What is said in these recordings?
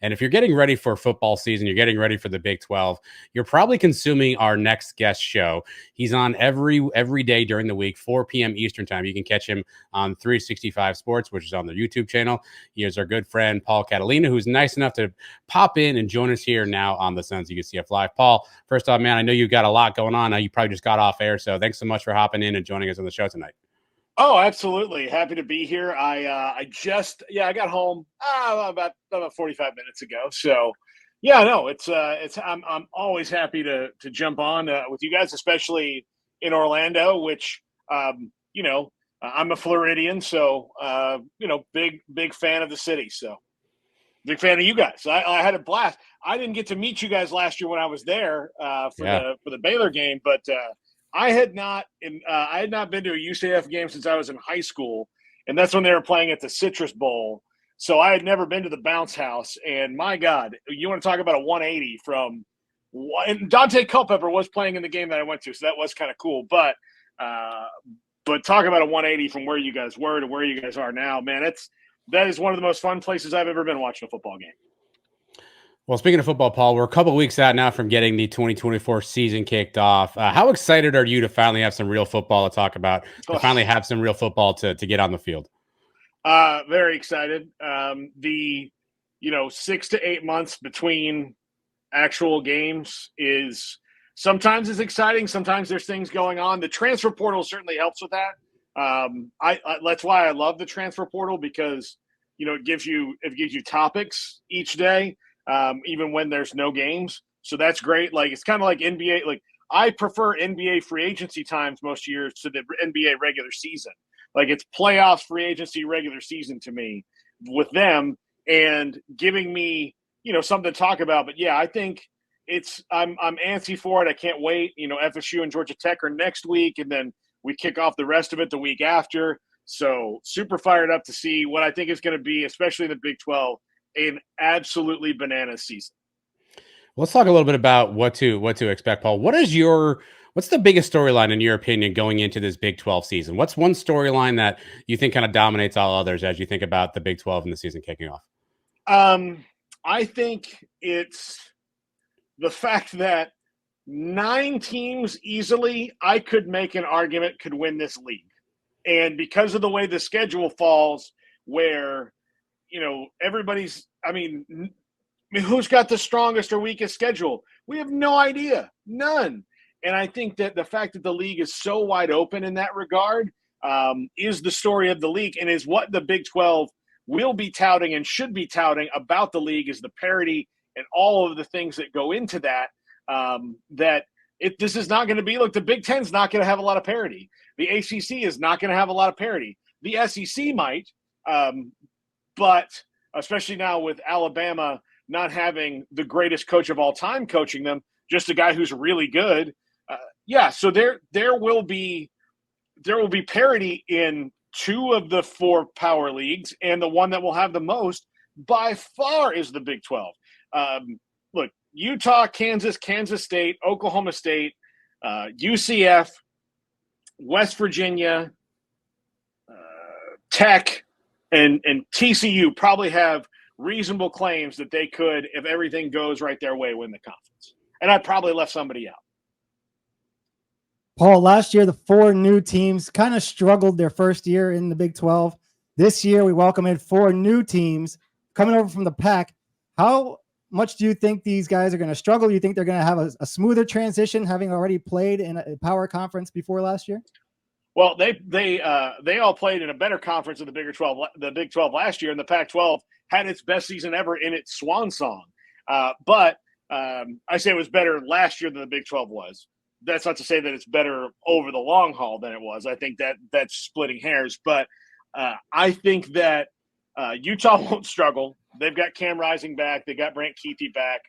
And if you're getting ready for football season, you're getting ready for the Big 12, you're probably consuming our next guest show. He's on every day during the week, 4 p.m. Eastern time. You can catch him on 365 Sports, which is on their YouTube channel. He is our good friend, Paul Catalina, who's nice enough to pop in and join us here now on the Sons of UCF Live. Paul, first off, man, I know you've got a lot going on. You probably just got off air, so thanks so much for hopping in and joining us on the show tonight. Oh, absolutely. Happy to be here. I got home about 45 minutes ago. So yeah, no, I'm always happy to jump on with you guys, especially in Orlando, which, I'm a Floridian. So, big fan of the city. So big fan of you guys. I had a blast. I didn't get to meet you guys last year when I was there for the Baylor game, but I had not been to a UCF game since I was in high school, and that's when they were playing at the Citrus Bowl. So I had never been to the Bounce House, and my God, you want to talk about a 180 from – and Dante Culpepper was playing in the game that I went to, so that was kind of cool. But talk about a 180 from where you guys were to where you guys are now, man, that is one of the most fun places I've ever been watching a football game. Well, speaking of football, Paul, we're a couple of weeks out now from getting the 2024 season kicked off. How excited are you to finally have some real football to talk about, to finally have some real football to get on the field? Very excited. 6 to 8 months between actual games is sometimes is exciting. Sometimes there's things going on. The transfer portal certainly helps with that. That's why I love the transfer portal, because it gives you topics each day. Even when there's no games. So that's great. Like, it's kind of like NBA. Like, I prefer NBA free agency times most years to the NBA regular season. Like, it's playoffs, free agency, regular season to me with them, and giving me, something to talk about. But yeah, I think I'm antsy for it. I can't wait. FSU and Georgia Tech are next week, and then we kick off the rest of it the week after. So super fired up to see what I think is going to be, especially in the Big 12, an absolutely bananas season. Let's talk a little bit about what to expect, Paul. What's the biggest storyline in your opinion going into this Big 12 season? What's one storyline that you think kind of dominates all others as you think about the Big 12 and the season kicking off? I think it's the fact that 9 teams easily, I could make an argument, could win this league. And because of the way the schedule falls, where everybody's, who's got the strongest or weakest schedule? We have no idea. None. And I think that the fact that the league is so wide open in that regard is the story of the league, and is what the Big 12 will be touting and should be touting about the league, is the parity and all of the things that go into that. This is not going to be – look, the Big Ten's not going to have a lot of parity. The ACC is not going to have a lot of parity. The SEC might, but especially now with Alabama not having the greatest coach of all time coaching them, just a guy who's really good. So there will be parity in 2 of the 4 power leagues, and the one that will have the most by far is the Big 12. Look, Utah, Kansas State, Oklahoma State, UCF, West Virginia, Tech, and TCU probably have reasonable claims that they could, if everything goes right their way, win the conference. And I probably left somebody out. Paul, last year, the 4 new teams kind of struggled their first year in the Big 12. This year, we welcome in 4 new teams coming over from the Pac. How much do you think these guys are going to struggle? Do you think they're going to have a smoother transition, having already played in a power conference before last year? Well, they all played in a better conference of the Big 12 last year, and the Pac-12 had its best season ever in its swan song. But I say it was better last year than the Big 12 was. That's not to say that it's better over the long haul than it was. I think that's splitting hairs. But I think that Utah won't struggle. They've got Cam Rising back. They got Brant Keithy back.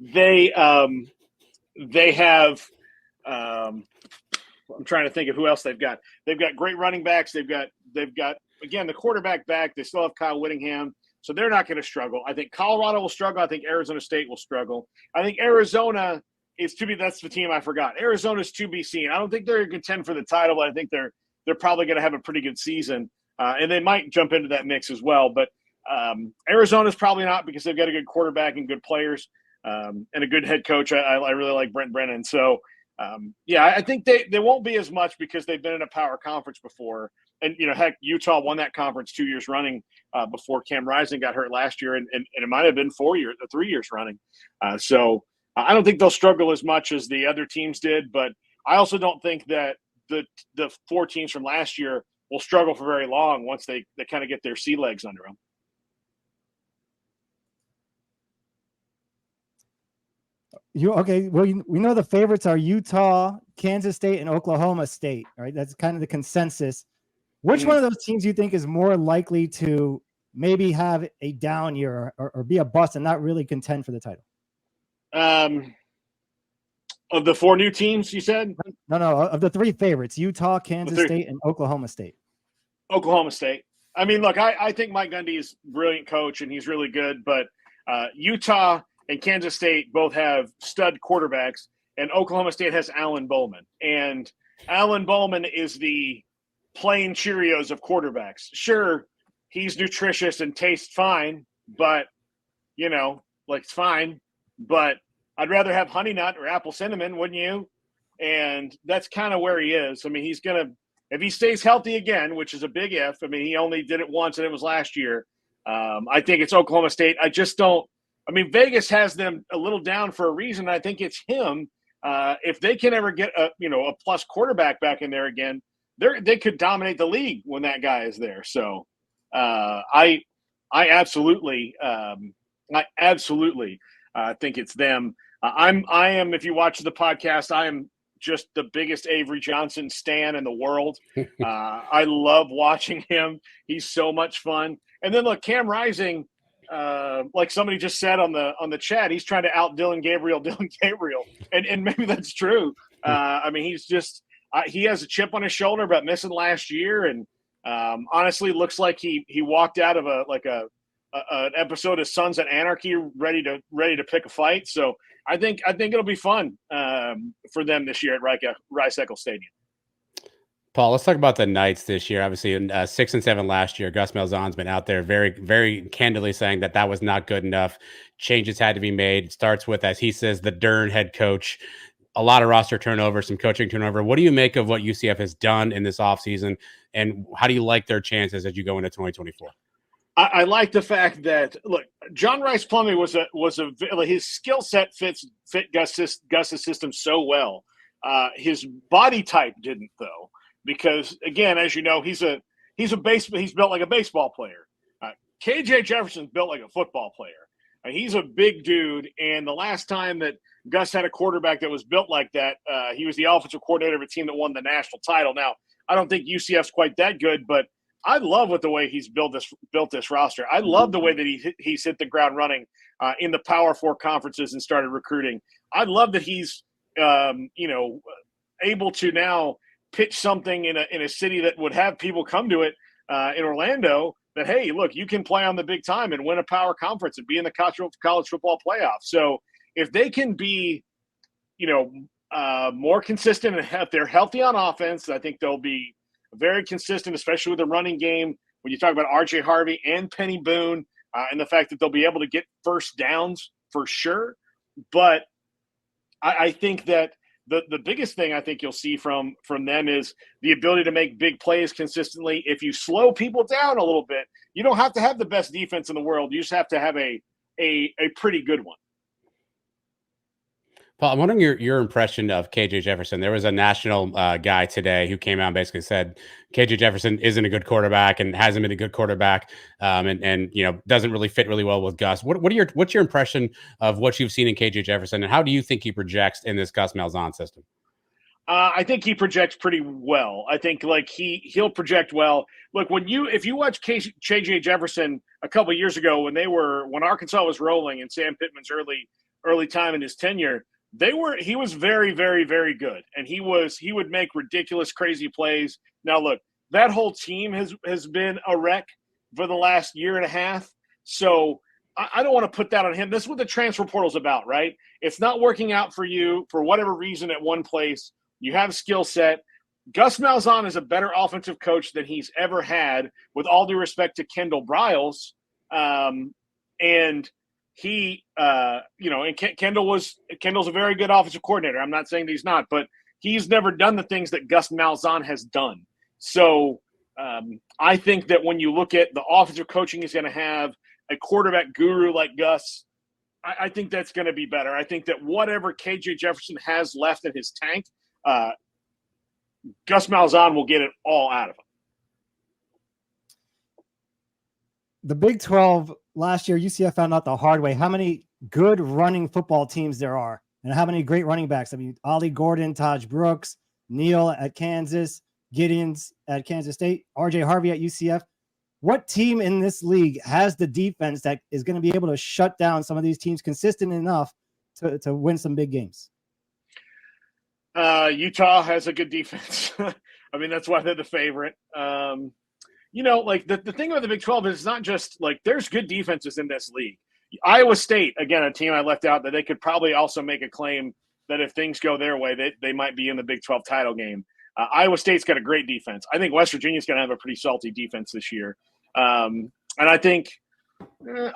They have I'm trying to think of who else they've got. They've got great running backs. They've got again the quarterback back. They still have Kyle Whittingham, so they're not going to struggle. I think Colorado will struggle. I think Arizona State will struggle. I think Arizona is to be. That's the team I forgot. Arizona's to be seen. I don't think they're going to contend for the title, but I think they're probably going to have a pretty good season. and they might jump into that mix as well. But Arizona's probably not, because they've got a good quarterback and good players and a good head coach. I really like Brent Brennan. So, I think they won't be as much because they've been in a power conference before. And, heck, Utah won that conference 2 years running before Cam Rising got hurt last year, and it might have been 3 years running. So I don't think they'll struggle as much as the other teams did, but I also don't think that the 4 teams from last year will struggle for very long once they kind of get their sea legs under them. We know the favorites are Utah, Kansas State, and Oklahoma State. Right, that's kind of the consensus. Which one of those teams do you think is more likely to maybe have a down year or be a bust and not really contend for the title? Of the 4 new teams, you said? No, of the 3 favorites: Utah, Kansas State, and Oklahoma State. Oklahoma State. I mean, look, I think Mike Gundy is a brilliant coach and he's really good, but Utah and Kansas State both have stud quarterbacks, and Oklahoma State has Alan Bowman. And Alan Bowman is the plain Cheerios of quarterbacks. Sure, he's nutritious and tastes fine, but, it's fine. But I'd rather have Honey Nut or Apple Cinnamon, wouldn't you? And that's kind of where he is. I mean, he's going to – if he stays healthy again, which is a big if – I mean, he only did it once, and it was last year. I think it's Oklahoma State. I just don't – I mean, Vegas has them a little down for a reason. I think it's him. If they can ever get a plus quarterback back in there again, they could dominate the league when that guy is there. So I absolutely think it's them. I am. If you watch the podcast, I am just the biggest Avery Johnson stan in the world. I love watching him. He's so much fun. And then look, Cam Rising. Like somebody just said on the chat, he's trying to out Dylan Gabriel, and maybe that's true. I mean, he's just he has a chip on his shoulder about missing last year, and honestly, looks like he walked out of an episode of Sons of Anarchy, ready to pick a fight. So I think it'll be fun for them this year at Rice-Eccles Stadium. Paul, let's talk about the Knights this year. Obviously, in 6-7 last year, Gus Malzahn's been out there very, very candidly saying that was not good enough. Changes had to be made. It starts with, as he says, the Dern head coach. A lot of roster turnover, some coaching turnover. What do you make of what UCF has done in this offseason, and how do you like their chances as you go into 2024? I like the fact that, look, John Rice Plumlee his skill set fit Gus's system so well. His body type didn't, though. Because again, as you know, he's built like a baseball player. KJ Jefferson's built like a football player. He's a big dude, and the last time that Gus had a quarterback that was built like that, he was the offensive coordinator of a team that won the national title. Now, I don't think UCF's quite that good, but I love the way he's built this roster. I love the way that he's hit the ground running in the Power 4 conferences and started recruiting. I love that he's able to now pitch something in a city that would have people come to it in Orlando, that, hey, look, you can play on the big time and win a power conference and be in the college football playoff. So if they can be, more consistent, and if they're healthy on offense, I think they'll be very consistent, especially with the running game. When you talk about RJ Harvey and Penny Boone and the fact that they'll be able to get first downs for sure. But I think that the biggest thing I think you'll see from them is the ability to make big plays consistently. If you slow people down a little bit, you don't have to have the best defense in the world. You just have to have a pretty good one. Paul, I'm wondering your impression of KJ Jefferson. There was a national guy today who came out and basically said KJ Jefferson isn't a good quarterback and hasn't been a good quarterback, and doesn't really fit really well with Gus. What's your impression of what you've seen in KJ Jefferson, and how do you think he projects in this Gus Malzahn system? I think he projects pretty well. I think he'll project well. Look, if you watch KJ Jefferson a couple of years ago when Arkansas was rolling in Sam Pittman's early time in his tenure, he was very, very, very good. And he would make ridiculous, crazy plays. Now look, that whole team has been a wreck for the last year and a half. So I don't want to put that on him. This is what the transfer portal is about, right? It's not working out for you for whatever reason at one place. You have skill set. Gus Malzahn is a better offensive coach than he's ever had, with all due respect to Kendall Briles. And he, and Kendall's a very good offensive coordinator. I'm not saying that he's not, but he's never done the things that Gus Malzahn has done. So I think that when you look at the offensive coaching he's going to have, a quarterback guru like Gus, I think that's going to be better. I think that whatever KJ Jefferson has left in his tank, Gus Malzahn will get it all out of him. The Big 12 last year, UCF found out the hard way how many good running football teams there are and how many great running backs. I mean, Ollie Gordon, Taj Brooks, Neal at Kansas, Gideons at Kansas State, RJ Harvey at UCF. What team in this league has the defense that is going to be able to shut down some of these teams consistent enough to win some big games? Utah has a good defense. I mean, that's why they're the favorite. The thing about the Big 12 is it's not just like there's good defenses in this league. Iowa State, again, a team I left out that they could probably also make a claim that if things go their way, they might be in the Big 12 title game. Iowa State's got a great defense. I think West Virginia's going to have a pretty salty defense this year. And I think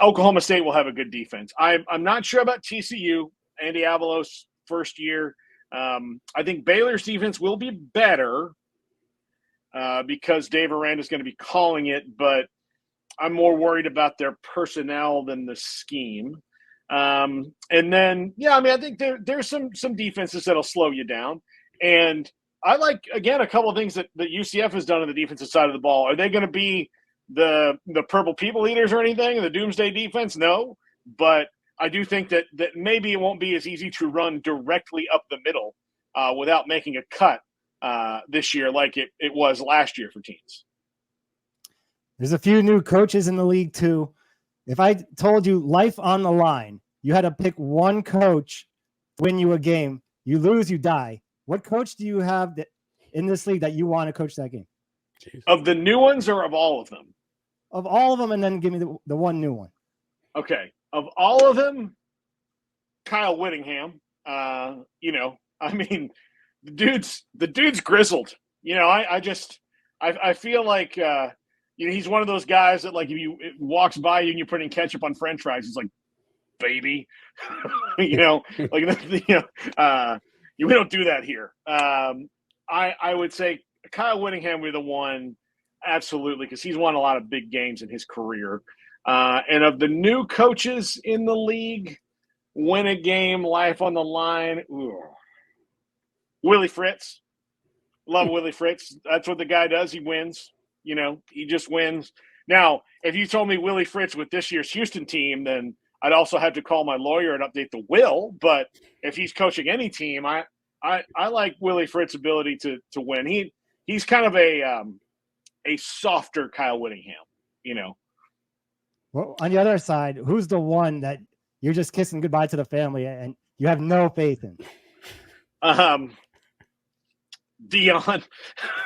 Oklahoma State will have a good defense. I'm not sure about TCU, Andy Avalos' first year. I think Baylor's defense will be better because Dave Aranda is going to be calling it, but I'm more worried about their personnel than the scheme. And then, I think there's some defenses that'll slow you down. And I like, again, a couple of things that UCF has done on the defensive side of the ball. Are they going to be the Purple People Eaters or anything, the Doomsday defense? No, but I do think that maybe it won't be as easy to run directly up the middle without making a cut this year like it was last year for teams. There's a few new coaches in the league too. If I told you life on the line, you had to pick one coach to win you a game, you lose, you die. What coach do you have that in this league that you want to coach that game? Jeez. Of the new ones or of all of them? Of all of them, and then give me the one new one. Okay. Of all of them, Kyle Whittingham. The dude's grizzled. I feel like he's one of those guys that, like, if it walks by you and you're putting ketchup on French fries, he's like, baby, we don't do that here. I would say Kyle Whittingham would be the one, absolutely, because he's won a lot of big games in his career. And of the new coaches in the league, win a game, life on the line, Willie Fritz. Love Willie Fritz. That's what the guy does. He wins. He just wins. Now, if you told me Willie Fritz with this year's Houston team, then I'd also have to call my lawyer and update the will. But if he's coaching any team, I like Willie Fritz's ability to win. He's kind of a softer Kyle Whittingham, Well, on the other side, who's the one that you're just kissing goodbye to the family and you have no faith in? Dion.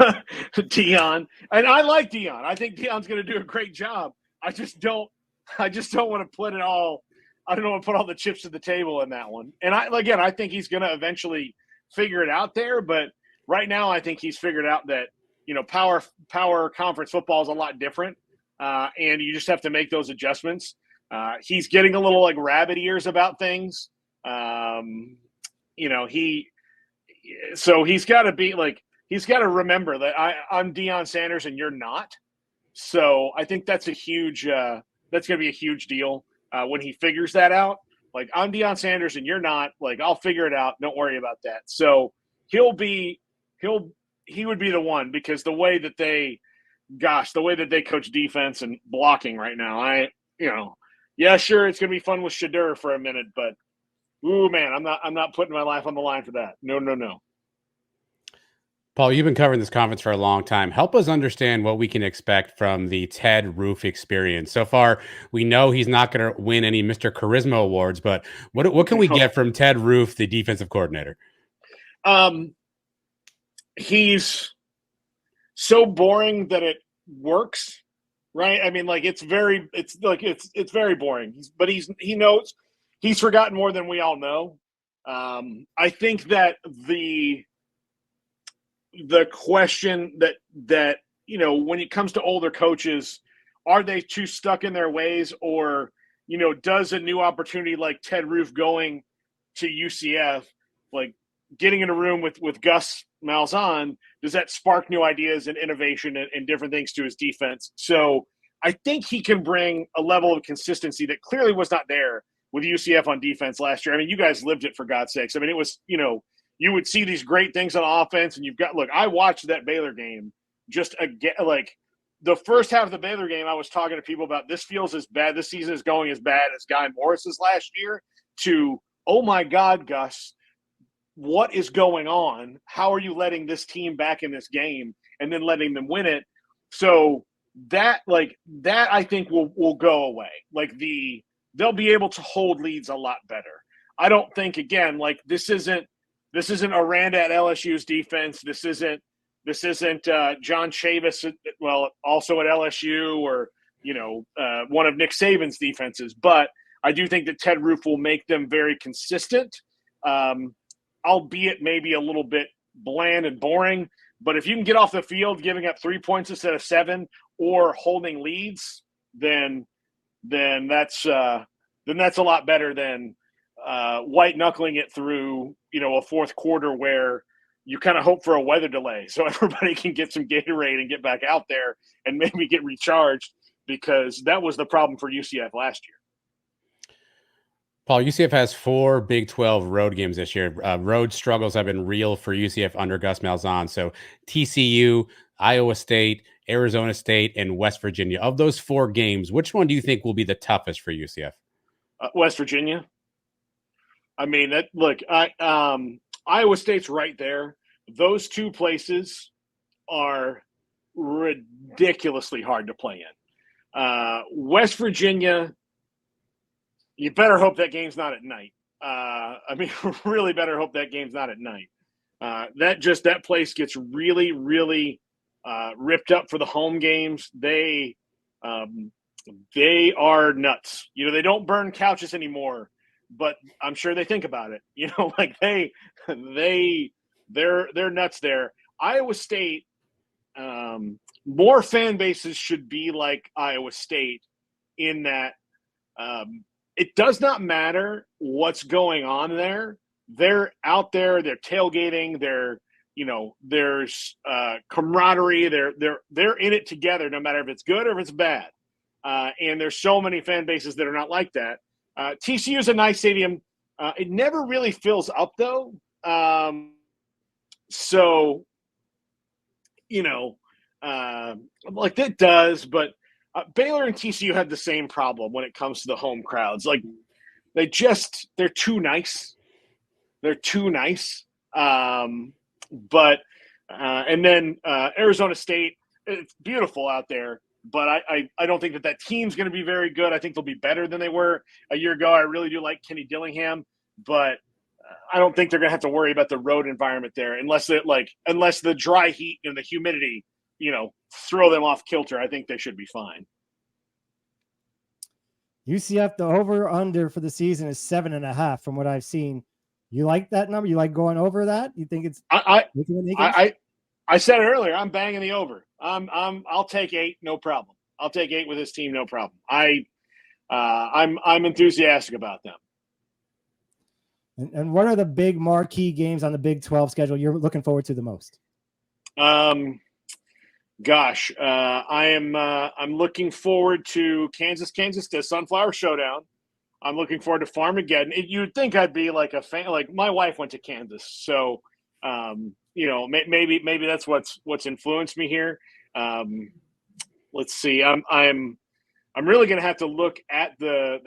And I like Dion. I think Dion's going to do a great job. I just don't want to put it all. I don't want to put all the chips to the table in that one. And I think he's going to eventually figure it out there. But right now, I think he's figured out that, power conference football is a lot different. And you just have to make those adjustments. He's getting a little like rabbit ears about things. So he's got to be like, he's got to remember that I'm Deion Sanders and you're not. So I think that's that's going to be a huge deal when he figures that out. Like, I'm Deion Sanders and you're not. Like, I'll figure it out. Don't worry about that. So he would be the one, because the way that they coach defense and blocking right now, sure, it's going to be fun with Shadur for a minute, but ooh, man, I'm not putting my life on the line for that. No. Paul, you've been covering this conference for a long time. Help us understand what we can expect from the Ted Roof experience. So far, we know he's not going to win any Mr. Charisma awards, but what can we get from Ted Roof, the defensive coordinator? He's so boring that it works, right? I mean, like, it's very boring. But he knows he's forgotten more than we all know. I think that the question that when it comes to older coaches, are they too stuck in their ways, or does a new opportunity like Ted Roof going to UCF, like getting in a room with Gus Malzahn, does that spark new ideas and innovation and different things to his defense? So I think he can bring a level of consistency that clearly was not there with UCF on defense last year. I mean, you guys lived it, for God's sakes. I mean, it was, you would see these great things on offense, and I watched that Baylor game just again, like the first half of the Baylor game, I was talking to people about this feels as bad, this season is going as bad as Guy Morris's last year, to, oh my God, Gus, what is going on? How are you letting this team back in this game and then letting them win it? So that I think will go away. They'll be able to hold leads a lot better. I don't think, again, this isn't Aranda at LSU's defense. This isn't John Chavis, also at LSU, or one of Nick Saban's defenses. But I do think that Ted Roof will make them very consistent, albeit maybe a little bit bland and boring. But if you can get off the field giving up 3 points instead of 7, or holding leads, then that's a lot better than white knuckling it through a fourth quarter where you kind of hope for a weather delay so everybody can get some Gatorade and get back out there and maybe get recharged, because that was the problem for UCF last year. Paul, UCF has 4 Big 12 road games this year. Road struggles have been real for UCF under Gus Malzahn. So TCU, Iowa State, Arizona State, and West Virginia. Of those 4 games, which one do you think will be the toughest for UCF? West Virginia. I mean, Iowa State's right there. Those 2 places are ridiculously hard to play in. West Virginia, you better hope that game's not at night. Really better hope that game's not at night. That place gets really, really ripped up for the home games. They are nuts. They don't burn couches anymore, but I'm sure they think about it. They're nuts there. Iowa State, more fan bases should be like Iowa State, in that it does not matter what's going on there. They're out there, they're tailgating, there's camaraderie, they're in it together, no matter if it's good or if it's bad. And there's so many fan bases that are not like that. TCU is a nice stadium. It never really fills up, though. So, it does, but Baylor and TCU had the same problem when it comes to the home crowds. They're too nice. They're too nice. And then Arizona State, it's beautiful out there, but I don't think that team's going to be very good. I think they'll be better than they were a year ago. I really do like Kenny Dillingham, but I don't think they're going to have to worry about the road environment there unless the dry heat and the humidity, throw them off kilter. I think they should be fine. UCF, the over/under for the season is 7.5 from what I've seen. You like that number? You like going over that? You think it's? I said it earlier. I'm banging the over. I'll take 8, no problem. I'll take 8 with this team, no problem. I'm enthusiastic about them. And what are the big marquee games on the Big 12 schedule you're looking forward to the most? I'm looking forward to Kansas, the Sunflower Showdown. I'm looking forward to Farmageddon. You'd think I'd be like a fan. Like, my wife went to Kansas, so maybe that's what's influenced me here. Let's see. I'm really going to have to look at the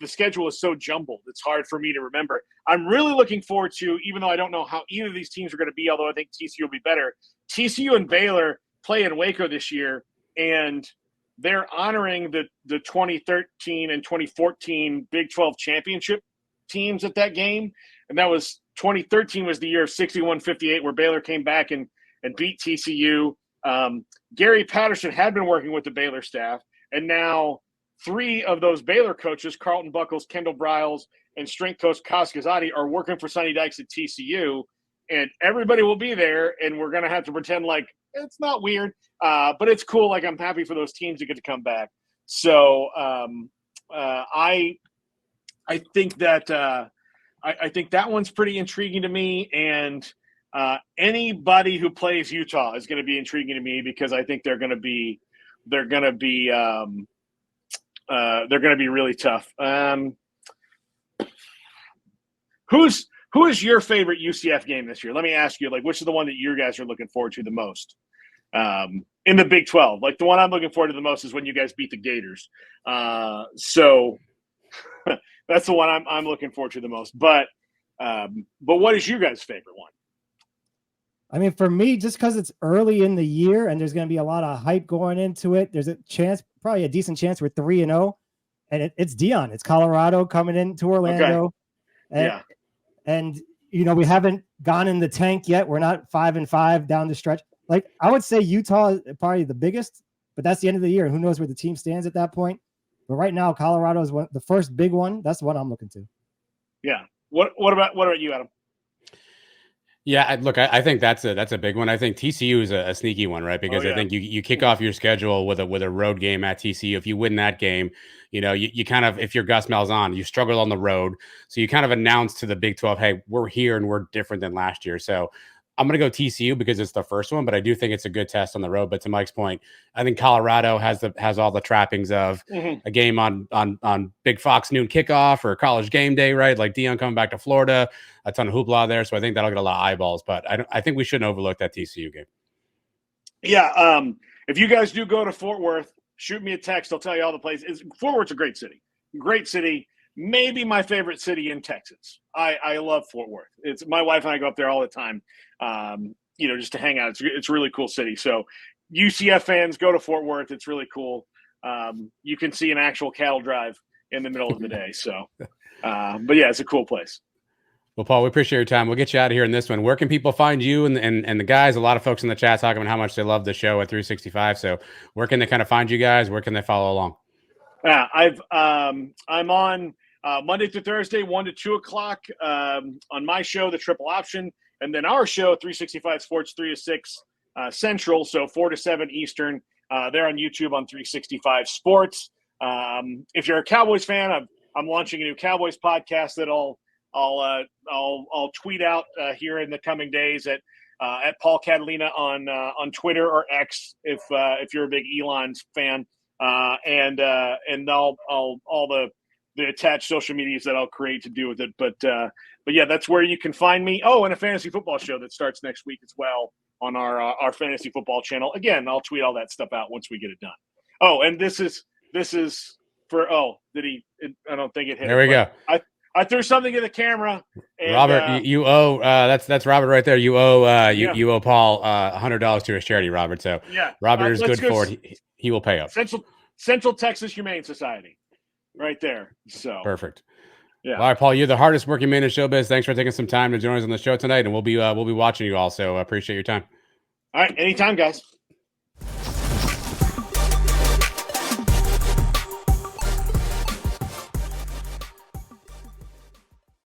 schedule is so jumbled. It's hard for me to remember. I'm really looking forward to, even though I don't know how either of these teams are going to be, although I think TCU will be better. TCU and Baylor play in Waco this year, and they're honoring the 2013 and 2014 Big 12 championship teams at that game. And that was 2013 was the year of 61-58, where Baylor came back and beat TCU. Gary Patterson had been working with the Baylor staff, and now 3 of those Baylor coaches, Carlton Buckles, Kendall Briles, and strength coach Kaz Kazadi, are working for Sonny Dykes at TCU. and everybody will be there, and we're gonna have to pretend like it's not weird, but it's cool. Like, I'm happy for those teams to get to come back. So I think that I think that one's pretty intriguing to me, and anybody who plays Utah is going to be intriguing to me, because I think they're going to be really tough. Who is your favorite UCF game this year? Let me ask you, like, which is the one that you guys are looking forward to the most in the Big 12? Like, the one I'm looking forward to the most is when you guys beat the Gators. So that's the one I'm looking forward to the most. But what is your guys' favorite one? I mean, for me, just because it's early in the year and there's going to be a lot of hype going into it, there's a chance, probably a decent chance we're 3-0, and it's Dion. It's Colorado coming into Orlando. Okay. And you know, we haven't gone in the tank yet. We're not 5-5 down the stretch. Like, I would say Utah is probably the biggest, but that's the end of the year. Who knows where the team stands at that point? But right now, Colorado is the first big one. That's the one I'm looking to. Yeah. What about you, Adam? Yeah, look, I think that's a big one. I think TCU is a sneaky one, right? Because I think you kick off your schedule with a road game at TCU. If you win that game, you know, you kind of, if your Gus Malzahn, you struggle on the road, so you kind of announce to the Big 12, hey, we're here and we're different than last year. So I'm going to go TCU because it's the first one, but I do think it's a good test on the road. But to Mike's point, I think Colorado has all the trappings of a game on Big Fox noon kickoff or college game day, right? Like Dion coming back to Florida, a ton of hoopla there. So I think that'll get a lot of eyeballs, but I think we shouldn't overlook that TCU game. Yeah. If you guys do go to Fort Worth, shoot me a text. I'll tell you all the places. Fort Worth's a great city. Great city. Maybe my favorite city in Texas. I love Fort Worth. It's my wife and I go up there all the time. You know, just to hang out. It's a really cool city. So UCF fans, go to Fort Worth. It's really cool. You can see an actual cattle drive in the middle of the day. So, but yeah, it's a cool place. Well, Paul, we appreciate your time. We'll get you out of here in this one. Where can people find you and the guys? A lot of folks in the chat talking about how much they love the show at 365. So where can they kind of find you guys? Where can they follow along? Yeah, I'm on Monday through Thursday, 1 to 2 o'clock on my show, The Triple Option, and then our show, 365 Sports, 3 to 6 Central, so 4 to 7 Eastern. They're on YouTube on 365 Sports. If you're a Cowboys fan, I'm launching a new Cowboys podcast that I'll tweet out here in the coming days at Paul Catalina on Twitter or X if you're a big Elon's fan, and all the attached social medias that I'll create to do with it. But yeah, that's where you can find me. Oh, and a fantasy football show that starts next week as well on our fantasy football channel. Again, I'll tweet all that stuff out once we get it done. Oh, and this is for I don't think it hit. There we go. I threw something in the camera. And, Robert, you owe that's Robert right there. You owe you owe Paul $100 to his charity, Robert. So yeah, Robert is good for it. He will pay up. Central Texas Humane Society, right there. So perfect. Yeah. All right, Paul, you're the hardest working man in showbiz. Thanks for taking some time to join us on the show tonight, and we'll be watching you all. So I appreciate your time. All right, anytime, guys.